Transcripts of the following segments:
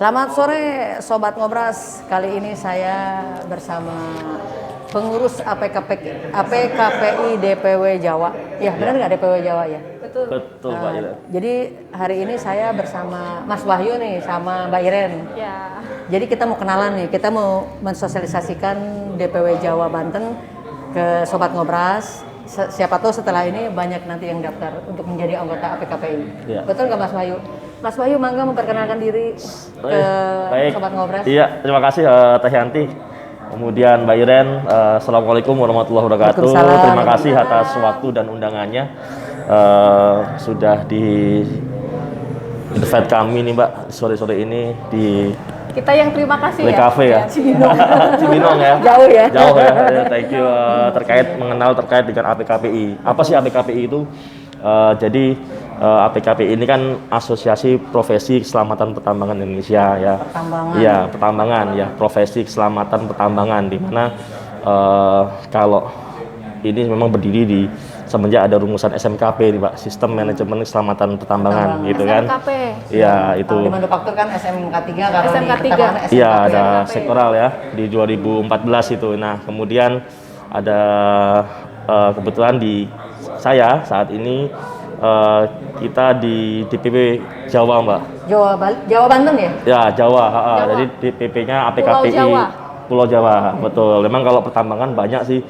Selamat sore Sobat Ngobras. Kali ini saya bersama pengurus APKPI DPW Jawa. Ya, benar nggak DPW Jawa ya? Betul. Betul, Pak Iren. Jadi hari ini saya bersama Mas Wahyu nih sama Mbak Iren. Ya. Jadi kita mau kenalan nih, kita mau mensosialisasikan DPW Jawa Banten ke Sobat Ngobras. Siapa tahu setelah ini banyak nanti yang daftar untuk menjadi anggota APKPI. Ya. Betul nggak Mas Wahyu? Mas Wahyu, mangga memperkenalkan diri ke Baik. Sobat Ngobras. Iya, terima kasih Teh Yanti. Kemudian Mbak Iren, Assalamualaikum warahmatullahi wabarakatuh. Waalaikumsalam. Terima kasih atas waktu dan undangannya. Sudah di invite kami nih Mbak, sore-sore ini di Kita yang terima kasih ya. Cafe ya. Cibinong ya. Jauh ya. Jauh ya. Thank you terkait dengan APKPI. Apa sih APKPI itu? Jadi APKPI ini kan Asosiasi Profesi Keselamatan Pertambangan Indonesia ya. Pertambangan. Iya, pertambangan ya, profesi keselamatan pertambangan, di mana kalau ini memang berdiri di semenjak ada rumusan SMKP nih Pak, Sistem Manajemen Keselamatan Pertambangan gitu kan. SMKP. Iya, itu. Di manufaktur kan SMK 3, kalau SMK di pertambangan SMK. Iya, ada SMKP. sektoral ya di 2014 itu. Nah, kemudian ada kebetulan di saya saat ini kita di DPP Jawa, Mbak. Jawa Banten ya? Ya, Jawa. Jawa. Jadi DPP-nya APKPI Pulau Jawa. Pulau Jawa, betul. Memang kalau pertambangan banyak sih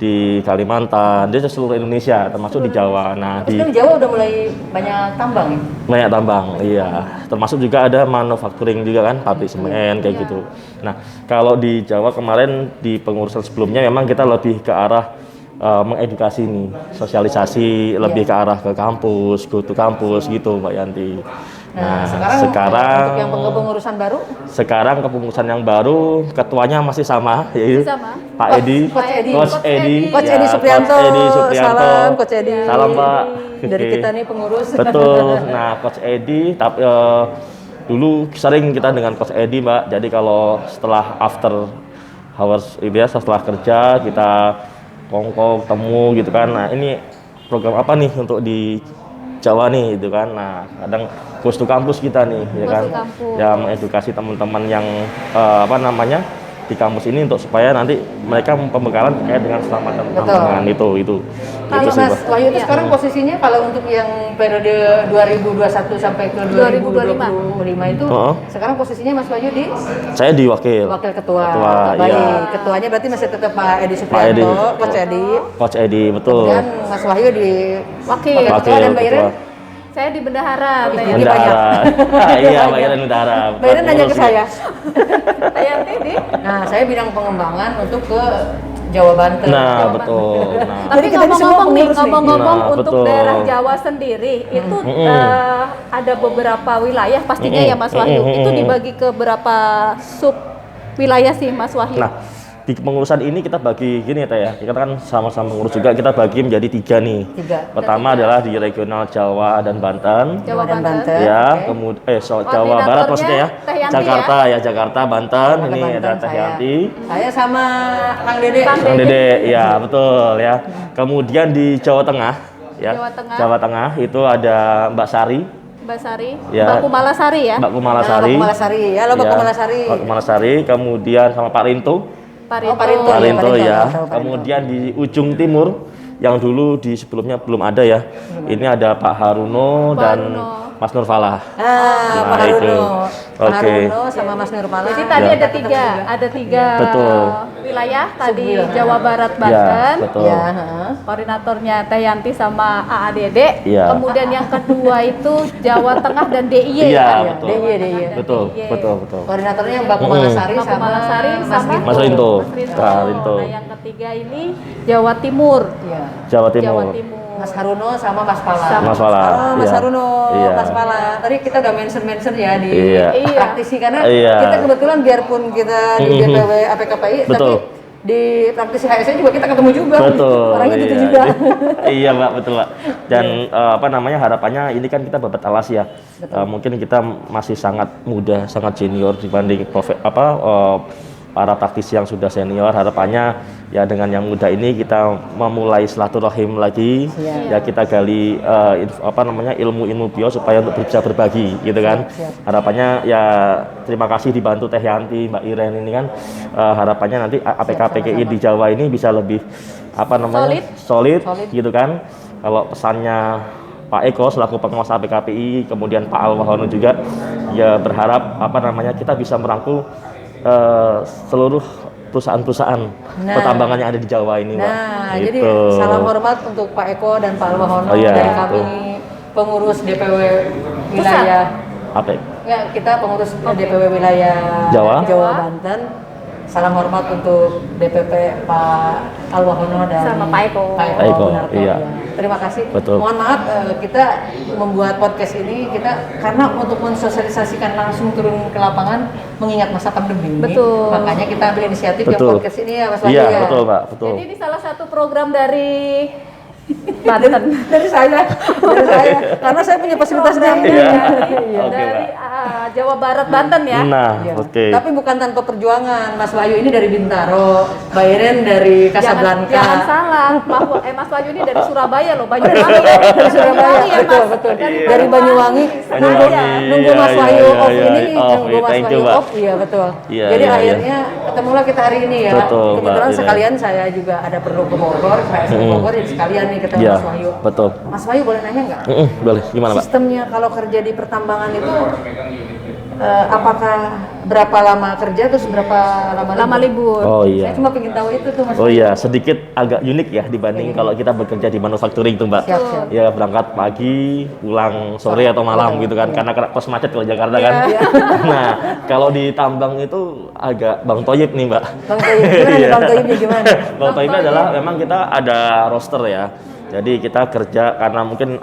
di Kalimantan, dia seluruh Indonesia, termasuk di Jawa. Nah, Terus kan di Jawa udah mulai banyak tambang ya? banyak tambang, iya. Termasuk juga ada manufacturing juga kan, pabrik semen kayak gitu. Nah, kalau di Jawa kemarin di pengurusan sebelumnya memang kita lebih ke arah mengedukasi nih, sosialisasi lebih ke arah ke kampus, go to kampus gitu, Mbak Yanti. Nah, sekarang untuk yang pengurusan baru? sekarang kepengurusan yang baru, ketuanya masih sama, yaitu Sama. Pak Edi, Coach Edi. Coach Edi, Coach ya, Edi Suprianto. Coach Edi Suprianto. Salam Coach Edi. Salam Pak. Dari Oke. kita nih pengurus. Betul. Nah, Coach Edi, tapi dulu sering kita dengan Coach Edi, Mbak. Jadi kalau setelah after hours biasa setelah kerja kita kongko ketemu gitu kan. Nah, ini program apa nih untuk di Jawa nih gitu kan. Nah, kadang goes to kampus kita nih ya Goes kan. to kampus. Ya mengedukasi teman-teman yang di kampus ini untuk supaya nanti mereka pembekalan terkait dengan keselamatan pertambangan itu. Kalau Itu sih, Mas Mbak. Wahyu itu sekarang posisinya kalau untuk yang periode 2021 sampai ke 2025 itu, sekarang posisinya Mas Wahyu di Saya di wakil ketua. iya. Baik, ketuanya berarti masih tetap Pak Edi Pak Edi. Suprianto, Coach Edi. Coach Edi, betul. Dan Mas Wahyu di Wakil. ketua dan Mbak Iren. Saya di bendahara. Ini Tayanti. Bendahara. Iya, Mbak Iren bendahara. Mbak Iren nanya ke saya. Tayanti di. Nah, saya bidang pengembangan untuk ke Jawa Banten. Nah, betul. Nah, Tapi Jadi kita ini semua ngomong-ngomong nih, pengurus nih. ngomong-ngomong Nah, untuk betul. daerah Jawa sendiri itu ada beberapa wilayah pastinya ya Mas Wahyu. Itu dibagi ke berapa sub wilayah sih Mas Wahyu? Nah, di pengurusan ini kita bagi gini ya, Teh ya. Kita kan sama-sama mengurus juga, kita bagi menjadi 3 nih. 3. Pertama adalah di regional Jawa dan Banten. Jawa dan Banten. Ya, Oke. kemudian Jawa Barat maksudnya ya. Teh Yanti Jakarta ya, Jakarta, Banten. Jakarta, Ini Banten, ada Teh saya. Yanti. Saya sama Kang Dede. Kang Dede, ya betul ya. Kemudian di Jawa Tengah ya. Jawa Tengah. Tengah itu ada Mbak Sari, Mbak Sari, Ya. Mbak Kumalasari ya. Mbak Kumalasari. Mbak Kumalasari. Halo Mbak Ya, Kumalasari. Mbak Kumalasari, kemudian sama Pak Rinto. Pak Oh, Pak Rinto. Rinto. Pak Rinto Pak Rinto, ya. tahu Pak Kemudian di ujung timur yang dulu di sebelumnya belum ada ya. Ini ada Pak Haruno Pak dan Haruno. Mas Nur Falah. Ah, Pak Nah, itu. Haruno. Pak Oke. Haruno sama Mas Nurmala. Jadi tadi Ya. ada tiga Betul. wilayah tadi Subwilayah. Jawa Barat Ya, Banten. betul. Ya, heeh. Koordinatornya Teh Yanti sama AADD. Iya. Kemudian yang kedua itu Jawa Tengah dan DIY Iya, kan? betul. DIY. Betul, betul. Koordinatornya Mbak Kumalasari Mbak sama Kumalasari Mas sama Rinto. Mas Rinto. Rinto. Pak Rinto. Nah, yang ketiga ini Jawa Timur. Iya. Jawa Jawa Timur. Timur. Mas Haruno sama Mas Pala. Sama Mas Falah. Oh, Mas Iya. Haruno, Iya. Mas Pala. Tadi kita udah mention ya di Iya. praktisi karena Iya. kita kebetulan biarpun kita di DPW APKPI, Betul. tapi di praktisi HSN juga kita ketemu juga. Betul. Orangnya gitu iya. juga. Iya, Mbak, betul, Mbak. Dan harapannya ini kan kita babat alas ya. Mungkin kita masih sangat muda, sangat junior dibanding para praktisi yang sudah senior. Harapannya ya dengan yang muda ini kita memulai silaturahim lagi, ya kita gali ilmu-ilmu bio supaya untuk bisa berbagi gitu kan. Harapannya ya terima kasih dibantu Teh Yanti, Mbak Iren ini kan, harapannya nanti APK-PKI di Jawa ini bisa lebih solid gitu kan. Kalau pesannya Pak Eko selaku penguasa APKPI, kemudian Pak Alwahono juga, ya berharap kita bisa merangkul seluruh perusahaan-perusahaan pertambangan yang ada di Jawa ini, Pak. Jadi Gitu. salam hormat untuk Pak Eko dan Pak Alwahono dari kami pengurus DPW wilayah ya, kita pengurus DPW wilayah Jawa Banten. Salam hormat untuk DPP Pak Alwahono dan sama Pak Eko. Iya. Terima kasih. Betul. Mohon maaf kita membuat podcast ini karena untuk mensosialisasikan langsung turun ke lapangan mengingat masa pandemi. Betul. Makanya kita ambil inisiatif yang podcast ini ya Mas Wahyu. Iya, ya. betul Pak, betul. Jadi ini salah satu program dari Banten. dari saya karena saya punya fasilitasnya ini. Dari Jawa Barat Banten ya. Nah, Iya. oke. Tapi bukan tanpa perjuangan. Mas Wahyu ini dari Bintaro, Mbak Iren dari Casablanca. Jangan salah, Mas Wahyu ini dari Surabaya loh, Banyuwangi. Dari Surabaya, ya, betul, Mas. betul. Dari Dari Banyuwangi, nunggu Mas Wahyu off ini, nunggu Mas thank Wahyu you, Mbak. off, iya betul. Iya, Jadi iya, akhirnya ketemulah kita hari ini ya. Betul, Mbak, Kebetulan iya. sekalian saya juga ada perlu ke Bogor, PSM Bogor, jadi sekalian nih ketemu Iya, Mas Wahyu. betul. Mas Wahyu boleh nanya nggak? Boleh, gimana Pak? Sistemnya kalau kerja di pertambangan itu apakah berapa lama kerja terus berapa lama libur? Oh iya. Saya cuma pengen tahu itu tuh Mas. Oh iya, sedikit agak unik ya dibanding kalau kita bekerja di manufacturing tuh Mbak. Siap. Ya berangkat pagi, pulang sore atau malam gitu kan, karena kos macet kalau Jakarta kan. Nah, kalau di tambang itu agak Bang Toyib nih Mbak. Bang Toyib, gimana nih Bang Toyibnya gimana? Bang Toyib adalah memang kita ada roster ya. Jadi kita kerja karena mungkin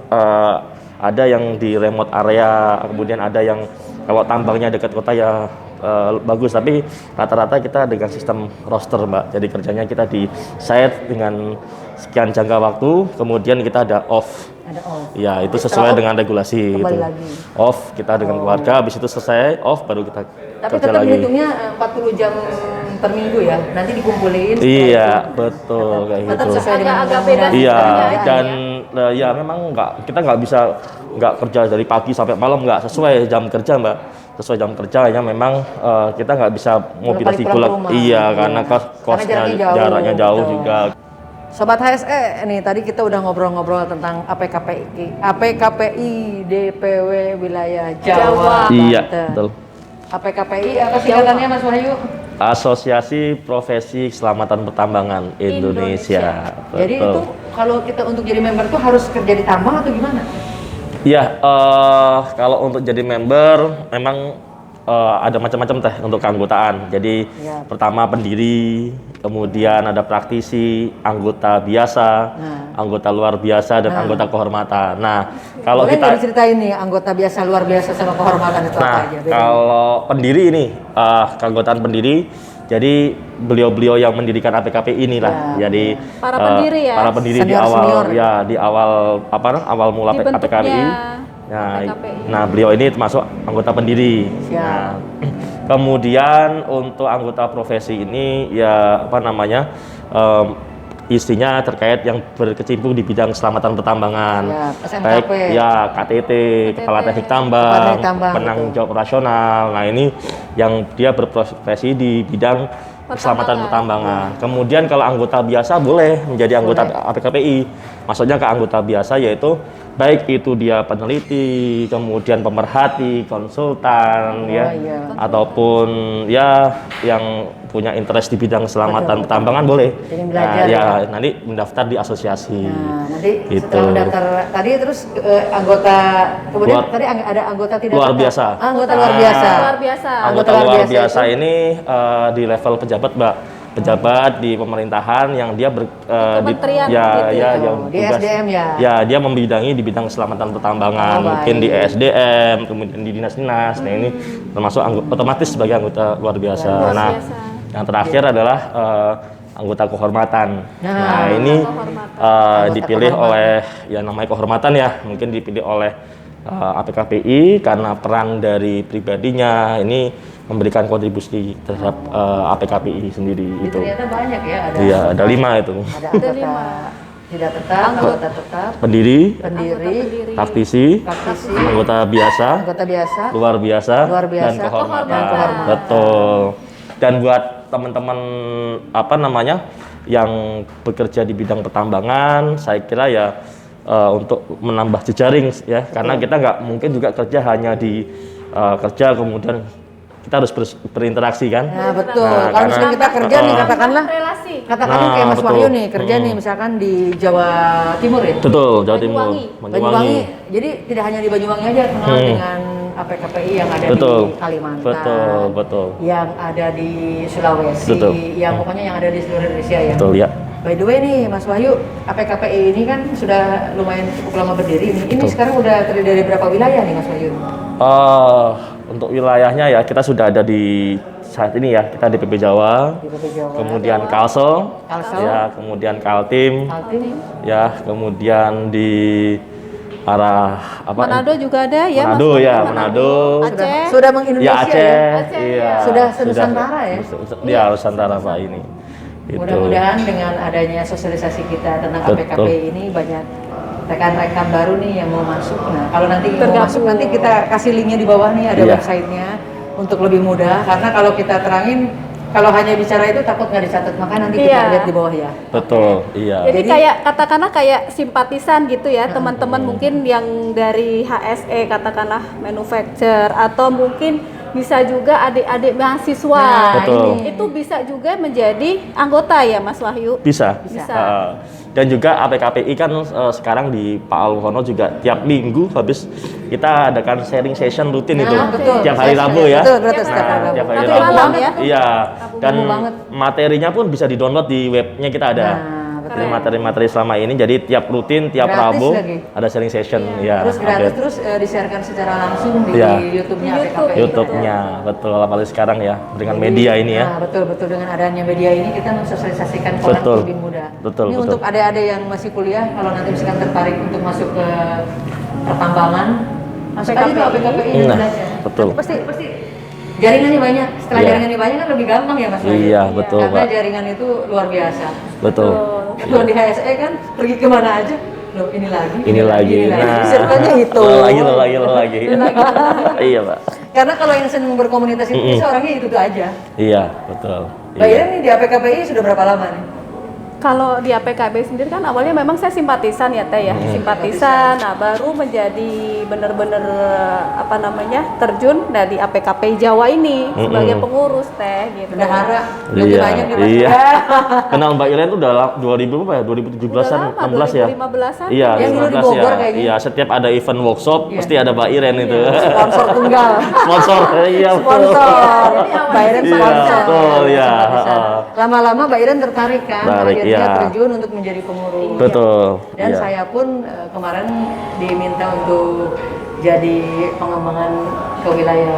ada yang di remote area, kemudian ada yang kalau tambangnya dekat kota ya bagus, tapi rata-rata kita dengan sistem roster Mbak. Jadi kerjanya kita di site dengan sekian jangka waktu, kemudian kita ada off. Ada off. Ya, itu sesuai dengan regulasi kembali gitu. lagi. Off kita dengan keluarga, habis itu selesai off baru kita Tapi kerja tetap lagi. hitungnya 40 jam per minggu ya. Nanti dikumpulin. Iya, betul kayak Tetap gitu. sesuai dengan Agak beda undang-undang. Iya, sistemnya dan ya memang kita nggak bisa kerja dari pagi sampai malam, nggak sesuai jam kerja Mbak. Sesuai jam kerja ya memang kita nggak bisa mobilitas pulang ke bulat. rumah. Iya, karena kosnya jaraknya jauh, jauh juga. Sobat HSE, nih tadi kita udah ngobrol-ngobrol tentang APKPI DPW wilayah Jawa Banten. Iya, betul. APKPI apa singkatannya Mas Wahyu? Asosiasi Profesi Keselamatan Pertambangan Indonesia. Jadi itu kalau kita untuk jadi member tuh harus kerja di tambang atau gimana? Iya, kalau untuk jadi member memang ada macam-macam teh untuk keanggotaan. Jadi pertama pendiri, kemudian ada praktisi, anggota biasa, anggota luar biasa, dan anggota kehormatan. Nah, kalau boleh kita nggak diceritain nih anggota biasa, luar biasa sama kehormatan itu apa aja? Bedanya? Kalau pendiri ini, keanggotaan pendiri, jadi beliau-beliau yang mendirikan APKPI inilah. Jadi Para pendiri ya? para pendiri di Senior, awal senior. ya di awal mula Dibentuknya APKPI. Nah, beliau ini termasuk anggota pendiri. Siap. Nah, kemudian untuk anggota profesi ini ya isinya terkait yang berkecimpung di bidang keselamatan pertambangan. SMKP. Baik ya KTT, Kepala Teknik Tambang, penanggung jawab operasional. Nah, ini yang dia berprofesi di bidang keselamatan pertambangan. Kemudian kalau anggota biasa boleh menjadi anggota APKPI. Maksudnya ke anggota biasa yaitu baik itu dia peneliti, kemudian pemerhati, konsultan, ataupun ya yang punya interest di bidang keselamatan pertambangan boleh. Jadi belajar nanti mendaftar di asosiasi. Nah, nanti Gitu. setelah mendaftar tadi terus anggota, kemudian tadi ada anggota tidak luar tetap. biasa. Anggota luar biasa. Luar biasa. Anggota luar luar biasa biasa ini di level pejabat, Mbak. Pejabat di pemerintahan yang dia Kementerian yang di tugas- SDM ya. Ya, dia membidangi di bidang keselamatan pertambangan, mungkin di ESDM, kemudian di dinas-dinas. Nah, ini termasuk otomatis sebagai anggota luar biasa. Nah, yang terakhir adalah anggota kehormatan. Nah, ini dipilih oleh ya namanya kehormatan ya, mungkin dipilih oleh APKPI karena peran dari pribadinya ini memberikan kontribusi terhadap APKPI sendiri Jadi itu. ternyata banyak ya, ada. Iya, ada 5 itu. Ada Ada anggota 5. tidak tetap, anggota tetap, Pendiri, pendiri, praktisi, praktisi, anggota biasa, anggota biasa, luar biasa, luar biasa, dan kehormatan. dan kehormatan. Betul. Dan buat teman-teman yang bekerja di bidang pertambangan, saya kira ya untuk menambah jejaring ya, karena kita nggak mungkin juga kerja hanya di kerja kemudian kita harus berinteraksi kan. Nah, betul. Nah, Kalau misalkan kita kerja nih, katakanlah kayak Mas betul. Wahyu nih kerja nih misalkan di Jawa Timur ya. Betul, Jawa Timur, Banyuwangi. Jadi tidak hanya di Banyuwangi aja kenal dengan APKPI yang ada Betul. di Kalimantan. Betul. Yang ada di Sulawesi, Betul. yang pokoknya yang ada di seluruh Indonesia ya. Betul ya. By the way nih Mas Wahyu, APKPI ini kan sudah lumayan cukup lama berdiri nih. Ini sekarang udah terdiri dari berapa wilayah nih Mas Wahyu? Untuk wilayahnya ya kita sudah ada di saat ini ya, kita di PP Jawa, kemudian Kalsel, ya, kemudian Kaltim, ya, kemudian di arah apa? Manado juga ada ya. Manado Mas? ya, Manado. Aceh. Sudah mengindonesia Ya Aceh, Aceh, iya. Sudah Nusantara ya? Iya, Nusantara Pak ini. Itu. Mudah-mudahan dengan adanya sosialisasi kita tentang APKPI ini banyak rekan-rekan baru nih yang mau masuk. Nah, kalau nanti mau masuk nanti kita kasih linknya di bawah nih, ada websitenya untuk lebih mudah. Karena kalau kita terangin, kalau hanya bicara itu takut nggak dicatat, makanya nanti kita lihat di bawah ya. Betul, iya. Jadi kayak katakanlah kayak simpatisan gitu ya, teman-teman mungkin yang dari HSE katakanlah manufacture atau mungkin bisa juga adik-adik mahasiswa. Betul. Itu bisa juga menjadi anggota ya Mas Wahyu. Bisa. Bisa. Dan juga APKPI kan sekarang di Pak Alwono juga tiap minggu habis kita adakan sharing session rutin itu. Betul. Tiap hari Rabu ya. Betul, Nah, tiap hari Rabu Rabu. malam ya? Iya. Dan banget. materinya pun bisa di-download di webnya kita ada. Jadi materi-materi selama ini, jadi tiap rutin, tiap Gratis Rabu lagi. ada sharing session ya. Terus gratis, update. terus disiarkan secara langsung di Iya. YouTube-nya APKPI. YouTube-nya, betul, apalagi sekarang ya dengan media ini ya. Nah, betul dengan adanya media ini kita mensosialisasikan orang Betul. lebih mudah. Betul, Ini betul. untuk adik-adik yang masih kuliah, kalau nanti misalkan tertarik untuk masuk ke pertambangan, masuk aja ke APKPI dan Nah, belajar. betul. Pasti jaringannya banyak. Setelah Iya. jaringannya banyak kan lebih gampang ya Mas Wahyu? Iya, betul, Karena Pak. jaringan itu luar biasa. Betul. Kalau di HSE kan pergi kemana aja, loh ini lagi. Nah, Circle-nya itu. lagi. Iya, Pak. Karena kalau yang senang berkomunitas itu bisa orangnya itu aja. Iya, betul. Mbak Iren nih di APKPI sudah berapa lama nih? Kalau di APKB sendiri kan awalnya memang saya simpatisan ya Teh ya, simpatisan. Nah baru menjadi benar-benar terjun dari APKP Jawa ini sebagai pengurus Teh gitu. Bendahara, Iya. lebih banyak di Iya. Kenal Mbak Iren tuh udah 2017-an, 16 ya. 2015-an. Iya, Yang dulu di 15 Bogor ya. kayaknya. Iya, setiap ada event workshop pasti ada Mbak Iren itu. Sponsor tunggal. Sponsor. Iya, betul. Sponsor. Mbak Iren Iya, sponsor. betul, ya. Lama-lama Mbak Iren tertarik kan, Tertarik, akhirnya iya. terjun untuk menjadi pengurus. Betul. Dan Iya. saya pun kemarin diminta untuk jadi pengembangan ke wilayah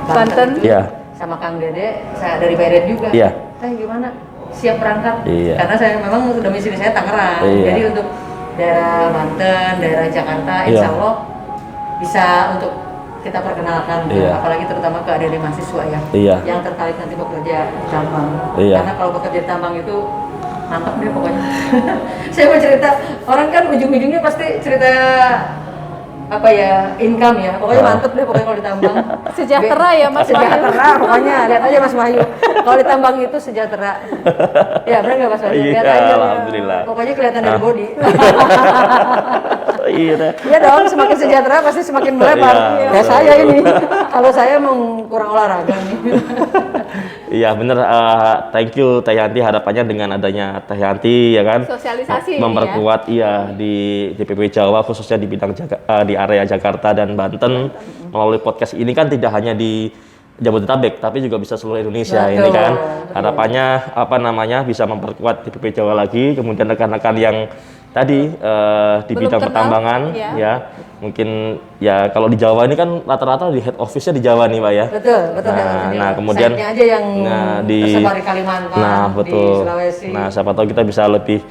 Banten. Iya. Sama Kang Dede, saya dari Mbak Iren juga. Iya. Gimana? Siap berangkat? Iya. Karena saya memang domisili saya Tangerang. Iya. Jadi untuk daerah Banten, daerah Jakarta, Iya. insya Allah bisa untuk kita perkenalkan, Iya. apalagi terutama ke adik-adik mahasiswa ya, Iya. yang tertarik nanti bekerja di tambang. Iya. Karena kalau bekerja di tambang itu mantap deh pokoknya. Saya mau cerita, orang kan ujung-ujungnya pasti cerita apa ya, income ya, pokoknya mantep deh pokoknya kalau di tambang. Sejahtera ya Mas Wahyu. Sejahtera pokoknya, lihat aja Mas Wahyu. Kalau di tambang itu sejahtera. Ya benar nggak Mas Wahyu? Iya, Lihat aja. alhamdulillah. Pokoknya kelihatan dari body. Iya deh. Iya dong, semakin sejahtera pasti semakin melebar. Iya, Ya saya ini, kalau saya mau kurang olahraga nih. Iya bener, thank you Teh Yanti, harapannya dengan adanya Teh Yanti ya kan Sosialisasi ini memperkuat di DPP Jawa khususnya di bidang di area Jakarta dan Banten melalui podcast ini kan tidak hanya di Jabodetabek tapi juga bisa seluruh Indonesia. Betul, ini kan betul. harapannya bisa memperkuat DPP Jawa lagi, kemudian rekan-rekan yang tadi di Belum bidang kenal, pertambangan ya. mungkin ya kalau di Jawa ini kan rata-rata di head office-nya di Jawa nih Pak ya. Betul. Nah, kemudian Site-nya aja yang tersebar di Kalimantan, nah, betul. di Sulawesi. Nah, siapa tahu kita bisa lebih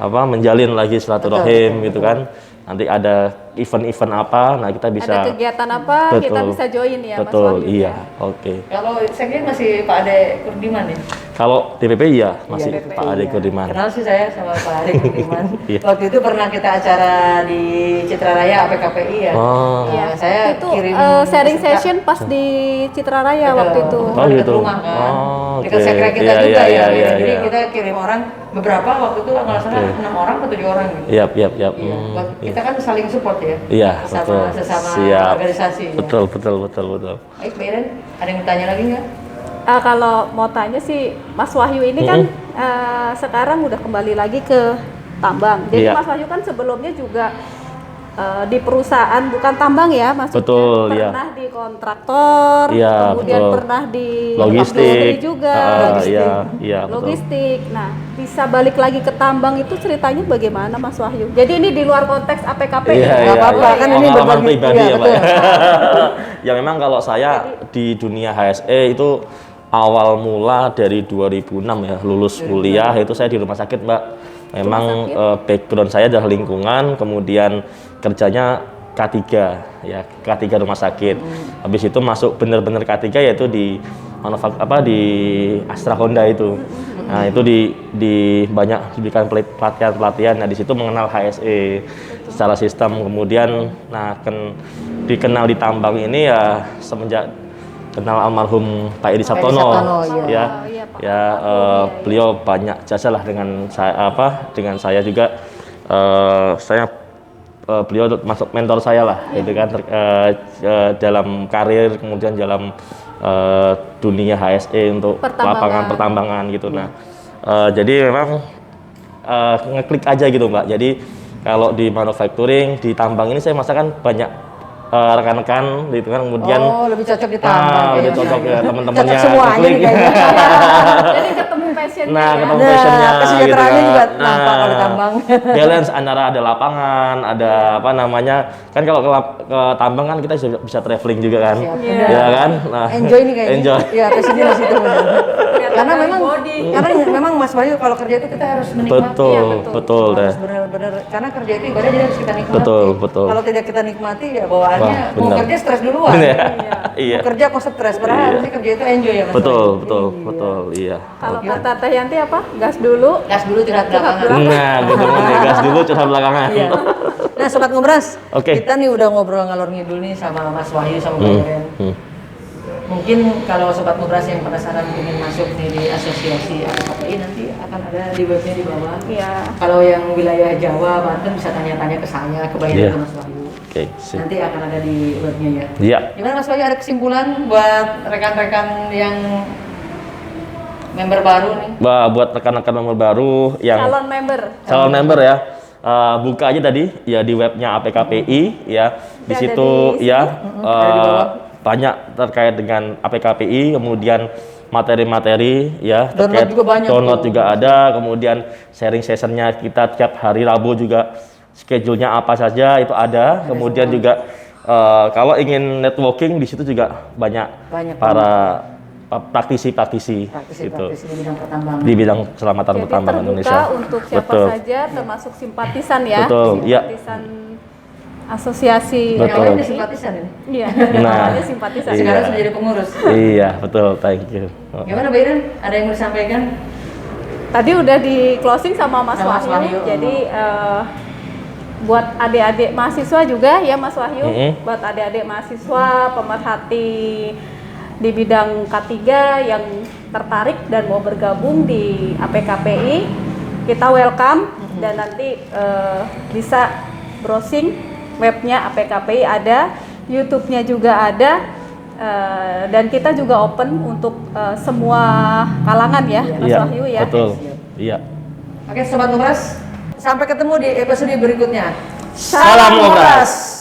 menjalin lagi silaturahim gitu kan. nanti ada event-event apa, nah kita bisa ada kegiatan apa kita bisa join ya Mas Wahyu. Iya, oke. Kalau sekjen masih Pak Ade Kurdiman ya? Kalau DPP iya masih DPP, Pak Ade Kurdiman. Kenal sih saya sama Pak Ade Kurdiman. Iya. Waktu itu pernah kita acara di Citra Raya APKPI ya. Oh. Iya, Saya itu kirim sharing session pas di Citra Raya waktu itu. Oh, dekat gitu. rumah kan. Oh, Dekat oke. sekre kita Iya, juga iya, ya. iya, Jadi iya. kita kirim orang beberapa waktu itu nggak salah 6 orang atau 7 orang gitu. Iya. Iya. Kita kan saling support ya. Iya, sama betul. sesama Siap. organisasi. Betul. Baik, Mbak Iren, ada yang bertanya lagi nggak? Kalau mau tanya sih Mas Wahyu ini kan sekarang udah kembali lagi ke tambang. Jadi Iya. Mas Wahyu kan sebelumnya juga di perusahaan bukan tambang ya maksudnya. Betul, iya. Pernah di kontraktor, Iya, kemudian betul. pernah di Logistik. industri juga. Iya, betul. Logistik. Nah, bisa balik lagi ke tambang itu ceritanya bagaimana Mas Wahyu? Jadi ini di luar konteks APKP. Nggak apa-apa, kan ini pengalaman berbagi- pribadi iya, ya, Pak. betul. Ya memang kalau saya di dunia HSE itu awal mula dari 2006 ya, lulus kuliah itu saya di rumah sakit, Mbak. Memang background saya adalah lingkungan, kemudian kerjanya K3 ya, K3 rumah sakit. Habis itu masuk bener-bener K3 yaitu di di Astra Honda itu. Nah, itu di banyak diberikan pelatihan-pelatihan. Nah, di situ mengenal HSE secara sistem. Kemudian dikenal di tambang ini ya semenjak kenal almarhum Pak Edi Sabtono, iya. beliau banyak jasa lah dengan saya juga. Beliau masuk mentor saya lah, gitu kan, dalam karir, kemudian dalam dunia HSE untuk lapangan pertambangan gitu. Nah, jadi memang ngeklik aja gitu, Mbak. Jadi kalau di manufacturing, di tambang ini saya merasakan banyak rekan-rekan gitu kan, kemudian lebih cocok di tambang lebih cocok ya teman-temannya. Cocok semuanya nih kayaknya. Jadi ketemu passionnya Nah, ya. ketemu passionnya kesejahteraannya gitu juga kan. nampak kalau di tambang. Balance antara ada lapangan, ada apa namanya, kan kalau ke tambang kan kita bisa traveling juga kan. Siap, Ya kan? Nah, Enjoy nih kayaknya. Enjoy. Iya, passionnya di situ benar. Karena dari memang body. memang Mas Wahyu kalau kerja itu kita harus menikmati. Betul, Ya, betul deh. harus benar-benar karena kerja itu ibadah jadi harus kita nikmati. Betul. Kalau tidak kita nikmati ya bawaannya Wah, mau benar. kerja stres duluan. Iya. Mau kerja kok stres, padahal harusnya kerja itu enjoy ya Mas Betul, Wahyu. iya. Kalau kata Teh Yanti apa? Gas dulu. Gas dulu curhat belakangan. Nah, betul nih, gas dulu curhat belakangan. Iya. Nah, Sobat Ngobras, Oke. kita nih udah ngobrol ngalor ngidul nih sama Mas Wahyu sama Mbak Iren. Mungkin kalau Sobat Ngobras yang penasaran ingin masuk nih di asosiasi APKPI nanti akan ada di webnya di bawah. Iya. Kalau yang wilayah Jawa, Banten bisa tanya-tanya ke saya, ke Mbak Iren, ke Mas Wahyu. Oke, sip. Nanti akan ada di webnya ya. Iya. Gimana Mas Wahyu, ada kesimpulan buat rekan-rekan yang member baru nih? Buat rekan-rekan nomor baru yang calon member ya, buka aja tadi ya di webnya APKPI ya. Di Ada situ di ya ada di bawah. banyak terkait dengan APKPI, kemudian materi-materi ya terkait juga banyak download tuh. juga ada, kemudian sharing sessionnya kita tiap hari Rabu juga schedule-nya apa saja itu ada, kemudian juga kalau ingin networking di situ juga banyak para praktisi-praktisi gitu di bidang pertambangan. di bidang keselamatan Jadi pertambangan terbuka Indonesia. untuk siapa Betul. saja, termasuk simpatisan ya. Betul, iya. Simpatisan asosiasi. Betul. Yang lain simpatisan ini. Iya. Nah, Awalnya simpatisan. iya. Sekarang sudah jadi pengurus. Iya, betul. Thank you. Gimana Mbak Iren? Ada yang mau disampaikan? Tadi udah di closing sama Mas Sama Mas Wahyu. Wahyu. Jadi buat adik-adik mahasiswa juga ya Mas Wahyu, buat adik-adik mahasiswa pemerhati di bidang K3 yang tertarik dan mau bergabung di APKPI, kita welcome dan nanti bisa browsing webnya APKPI ada, YouTube-nya juga ada, dan kita juga open untuk semua kalangan ya Mas Iya, Wahyu ya. betul. Iya. Oke Sobat Ngobras, sampai ketemu di episode berikutnya. Salam Ngobras.